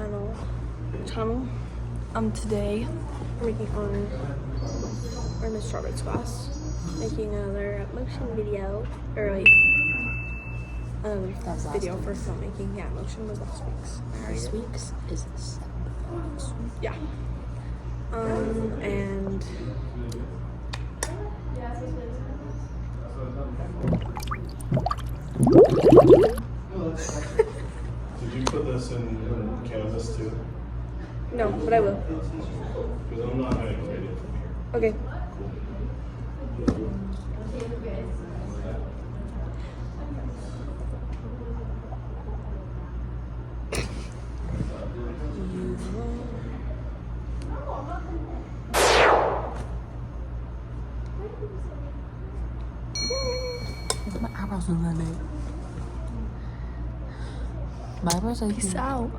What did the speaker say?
channel. Today we're making we're in the Strawberries class, making another motion video, or like, video for filmmaking. Yeah, motion was last week's. This week's is Yeah. And Did you put this in Canvas too? no, but I will. Because I'm not going to create it from here. Okay. My eyebrows look like that. My eyebrows are Peace out.